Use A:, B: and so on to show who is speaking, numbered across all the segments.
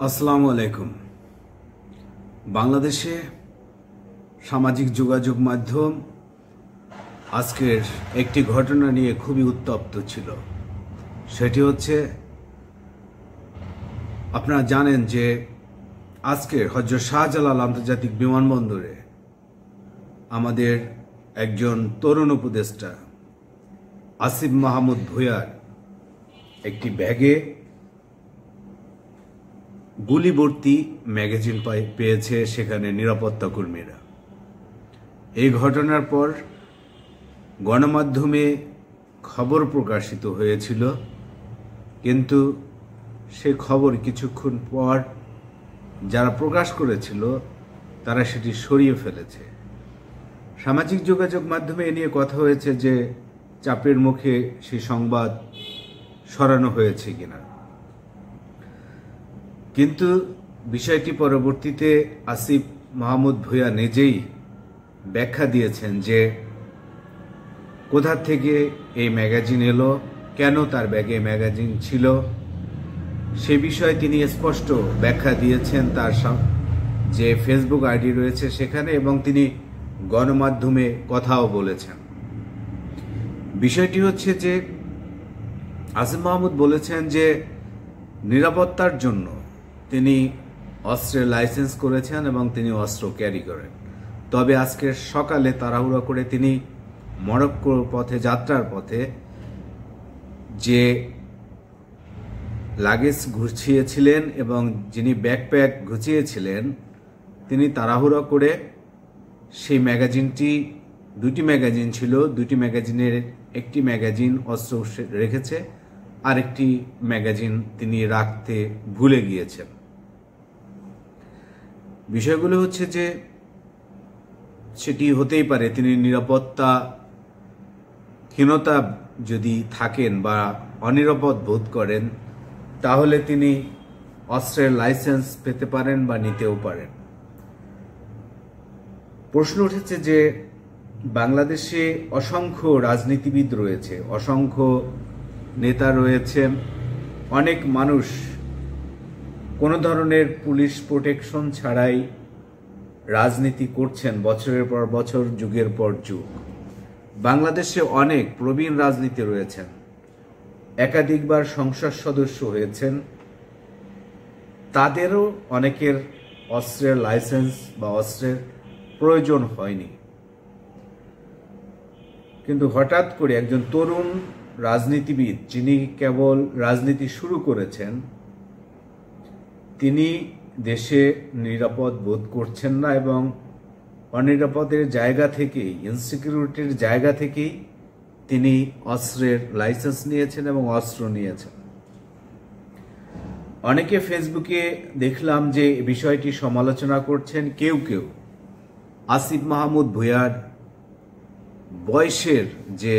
A: আসসালামু আলাইকুম। বাংলাদেশে সামাজিক যোগাযোগ মাধ্যম আজকের একটি ঘটনা নিয়ে খুবই উত্তপ্ত ছিল। সেটি হচ্ছে, আপনারা জানেন যে আজকের হযরত শাহজালাল আন্তর্জাতিক বিমানবন্দরে আমাদের একজন তরুণ উপদেষ্টা আসিফ মাহমুদ ভূঁইয়ার একটি ব্যাগে গুলিভর্তি ম্যাগাজিন পেয়েছে সেখানে নিরাপত্তা কর্মীরা। এই ঘটনার পর গণমাধ্যমে খবর প্রকাশিত হয়েছিল, কিন্তু সে খবর কিছুক্ষণ পর যারা প্রকাশ করেছিল তারা সেটি সরিয়ে ফেলেছে। সামাজিক যোগাযোগ মাধ্যমে এ নিয়ে কথা হয়েছে যে চাপের মুখে সেই সংবাদ সরানো হয়েছে কিনা, কিন্তু বিষয়টি পরবর্তীতে আসিফ মাহমুদ ভূঁইয়া নিজেই ব্যাখ্যা দিয়েছেন যে কোথা থেকে এই ম্যাগাজিন এলো, কেন তার ব্যাগে ম্যাগাজিন ছিল, সে বিষয়ে তিনি স্পষ্ট ব্যাখ্যা দিয়েছেন তার যে ফেসবুক আইডি রয়েছে সেখানে, এবং তিনি গণমাধ্যমে কথাও বলেছেন। বিষয়টি হচ্ছে যে আসিফ মাহমুদ বলেছেন যে নিরাপত্তার জন্য তিনি অস্ত্রের লাইসেন্স করেছেন এবং তিনি অস্ত্র ক্যারি করেন। তবে আজকের সকালে তাড়াহুড়ো করে তিনি মরক্কোর পথে যাত্রার পথে যে লাগেজ গুছিয়েছিলেন এবং যিনি ব্যাকপ্যাক গুছিয়েছিলেন তিনি তাড়াহুড়ো করে সেই ম্যাগাজিনটি, দুটি ম্যাগাজিন ছিল, দুটি ম্যাগাজিনের একটি ম্যাগাজিন অস্ত্র রেখেছে, আরেকটি ম্যাগাজিন তিনি রাখতে ভুলে গিয়েছেন। বিষয়গুলো হচ্ছে যে সেটি হতেই পারে তিনি নিরাপত্তাহীনতা যদি থাকেন বা অনিরাপদ বোধ করেন তাহলে তিনি অস্ত্রের লাইসেন্স পেতে পারেন বা নিতেও পারেন। প্রশ্ন উঠেছে যে বাংলাদেশে অসংখ্য রাজনীতিবিদ রয়েছে, অসংখ্য নেতা রয়েছেন, অনেক মানুষ কোনো ধরনের পুলিশ প্রোটেকশন ছাড়াই রাজনীতি করছেন বছরের পর বছর, যুগের পর যুগ। বাংলাদেশে অনেক প্রবীণ রাজনীতি রয়েছেন, একাধিকবার সংসদ সদস্য হয়েছেন, তাদেরও অনেকের অস্ত্রের লাইসেন্স বা অস্ত্রের প্রয়োজন হয়নি। কিন্তু হঠাৎ করে একজন তরুণ রাজনীতিবিদ যিনি কেবল রাজনীতি শুরু করেছেন, তিনি দেশে নিরাপদ বোধ করছেন না এবং অনিরাপদের জায়গা থেকেই, ইনসিকিউরিটির জায়গা থেকেই তিনি অস্ত্রের লাইসেন্স নিয়েছেন এবং অস্ত্র নিয়েছেন। অনেকে ফেসবুকে দেখলাম যে বিষয়টি সমালোচনা করছেন। কেউ কেউ আসিফ মাহমুদ ভূঁইয়ার বয়সের যে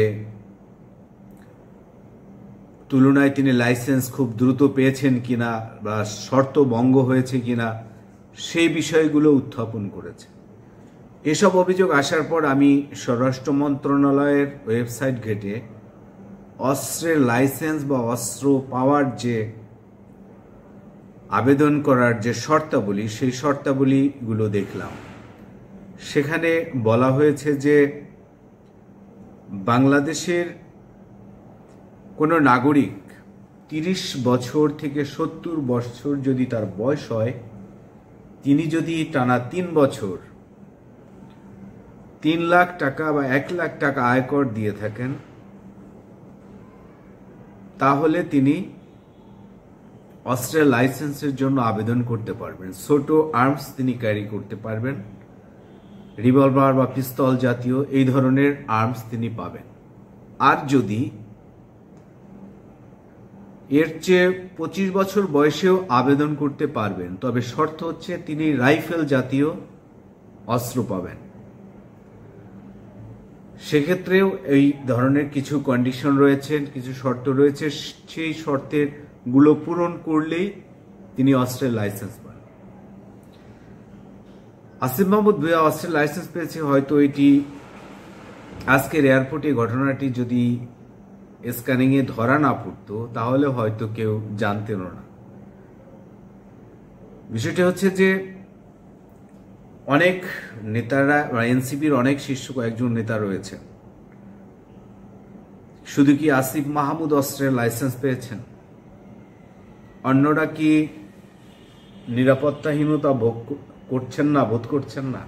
A: তুলনায় তিনি লাইসেন্স খুব দ্রুত পেয়েছেন কিনা বা শর্ত ভঙ্গ হয়েছে কিনা সেই বিষয়গুলো উত্থাপন করেছে। এসব অভিযোগ আসার পর আমি স্বরাষ্ট্র মন্ত্রণালয়ের ওয়েবসাইট ঘেঁটে অস্ত্রের লাইসেন্স বা অস্ত্র পাওয়ার যে আবেদন করার যে শর্তাবলী, সেই শর্তাবলীগুলো দেখলাম। সেখানে বলা হয়েছে যে বাংলাদেশের কোনো নাগরিক 30 বছর থেকে 70 বছর যদি তার বয়স হয়, তিনি যদি টানা 3 বছর 3 লাখ টাকা বা 1 লাখ টাকা আয়কর দিয়ে থাকেন, তাহলে তিনি অস্ত্রের লাইসেন্সের জন্য আবেদন করতে পারবেন। ছোট আর্মস তিনি ক্যারি করতে পারবেন, রিভলভার বা পিস্তল জাতীয় এই ধরনের আর্মস তিনি পাবেন। আর যদি এর চেয়ে 25 বছর বয়সেও আবেদন করতে পারবেন, তবে শর্ত হচ্ছে তিনি রাইফেল জাতীয় অস্ত্র পাবেন। সেক্ষেত্রেও এই ধরনের কিছু কন্ডিশন রয়েছে, কিছু শর্ত রয়েছে, সেই শর্তের গুলো পূরণ করলেই তিনি অস্ত্রের লাইসেন্স পান। আসিফ মাহমুদ ভূঁইয়া অস্ত্রের লাইসেন্স পেয়েছে, হয়তো এটি আজকের এয়ারপোর্টে ঘটনাটি যদি স্ক্যানিংয়ে ধরা না পড়তো তাহলে হয়তো কেউ জানতেনও না। বিষয়টি হচ্ছে যে অনেক নেতারা, এনসিপির অনেক শীর্ষ কয়েকজন নেতা রয়েছে। শুধু কি আসিফ মাহমুদ অস্ত্রের লাইসেন্স পেয়েছেন? অন্যরা কি নিরাপত্তাহীনতা বোধ করছেন না?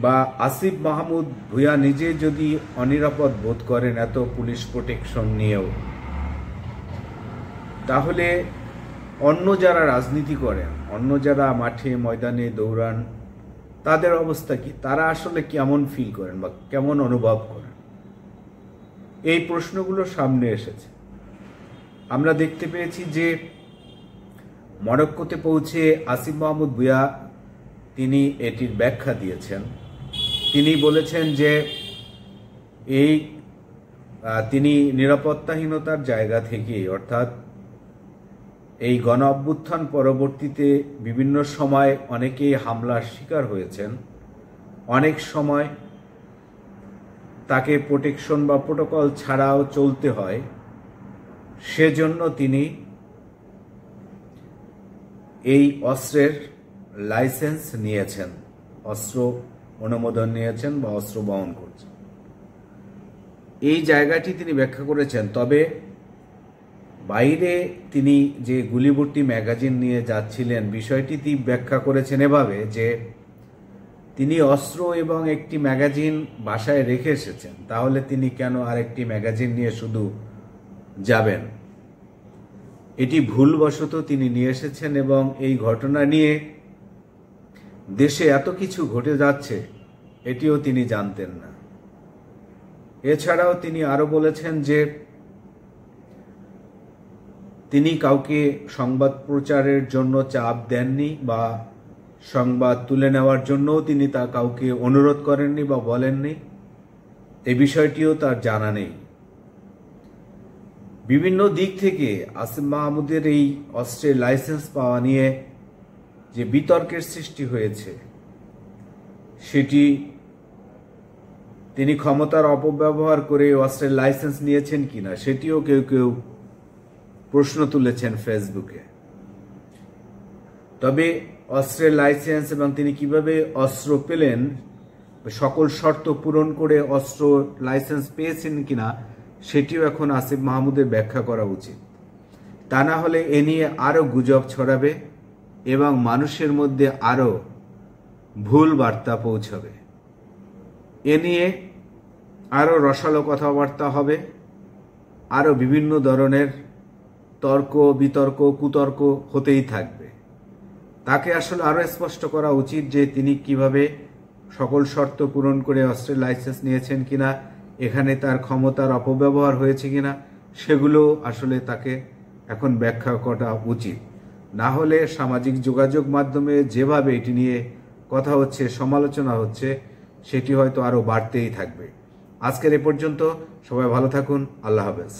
A: বা আসিফ মাহমুদ ভূঁইয়া নিজে যদি অনিরাপদ বোধ করেন এত পুলিশ প্রোটেকশন নিয়েও, তাহলে অন্য যারা রাজনীতি করেন, অন্য যারা মাঠে ময়দানে দৌড়ান, তাদের অবস্থা কি? তারা আসলে কেমন ফিল করেন বা কেমন অনুভব করেন? এই প্রশ্নগুলো সামনে এসেছে। আমরা দেখতে পেয়েছি যে মরক্কোতে পৌঁছে আসিফ মাহমুদ ভূঁইয়া তিনি এটির ব্যাখ্যা দিয়েছেন। তিনি বলেছেন যে তিনি নিরাপত্তাহীনতার জায়গা থেকে, অর্থাৎ এই গণ অভ্যুত্থান পরবর্তীতে বিভিন্ন সময় অনেকেই হামলার শিকার হয়েছেন, অনেক সময় তাকে প্রোটেকশন বা প্রোটোকল ছাড়াও চলতে হয়, সেজন্য তিনি এই অস্ত্রের লাইসেন্স নিয়েছেন, অস্ত্র অনুমোদন নিয়েছেন বা অস্ত্র বহন করছেন। এই জায়গাটি তিনি ব্যাখ্যা করেছেন। তবে বাইরে তিনি যে গুলিভর্তি ম্যাগাজিন নিয়ে যাচ্ছিলেন, বিষয়টি তিনি ব্যাখ্যা করেছেন এভাবে যে তিনি অস্ত্র এবং একটি ম্যাগাজিন বাসায় রেখে এসেছেন, তাহলে তিনি কেন আরেকটি ম্যাগাজিন নিয়ে শুধু যাবেন? এটি ভুলবশত তিনি নিয়ে এসেছেন এবং এই ঘটনা নিয়ে দেশে এত কিছু ঘটে যাচ্ছে এটিও তিনি জানতেন না। এছাড়াও তিনি আরো বলেছেন যে তিনি কাউকে সংবাদ প্রচারের জন্য চাপ দেননি বা সংবাদ তুলে নেওয়ার জন্যও তিনি তা কাউকে অনুরোধ করেননি বা বলেননি। এই বিষয়টিও তার জানা নেই। বিভিন্ন দিক থেকে আসিফ মাহমুদের এই অস্ত্রের লাইসেন্স পাওয়া নিয়ে যে বিতর্কের সৃষ্টি হয়েছে, সেটি তিনি ক্ষমতার অপব্যবহার করে অস্ত্রের লাইসেন্স নিয়েছেন কিনা সেটিও কেউ কেউ প্রশ্ন তুলেছেন ফেসবুকে। তবে অস্ত্রের লাইসেন্স এবং তিনি কিভাবে অস্ত্র পেলেন, সকল শর্ত পূরণ করে অস্ত্র লাইসেন্স পেয়েছেন কিনা সেটিও এখন আসিফ মাহমুদের ব্যাখ্যা করা উচিত। তা না হলে এ নিয়ে আরো গুজব ছড়াবে এবং মানুষের মধ্যে আরো ভুল বার্তা পৌঁছাবে। এ নিয়ে আরো রসালো কথাবার্তা হবে, আরো বিভিন্ন ধরনের তর্ক বিতর্ক কুতর্ক হতেই থাকবে। তাকে আসলে আরো স্পষ্ট করা উচিত যে তিনি কিভাবে সকল শর্ত পূরণ করে অস্ত্রের লাইসেন্স নিয়েছেন কিনা, এখানে তার ক্ষমতার অপব্যবহার হয়েছে কিনা, সেগুলো আসলে তাকে এখন ব্যাখ্যা করা উচিত। না হলে সামাজিক যোগাযোগ মাধ্যমে যেভাবে এটি নিয়ে কথা হচ্ছে, সমালোচনা হচ্ছে, সেটি হয়তো আরো বাড়তেই থাকবে। আজকের এ পর্যন্ত। সবাই ভালো থাকুন। আল্লাহ হাফেজ।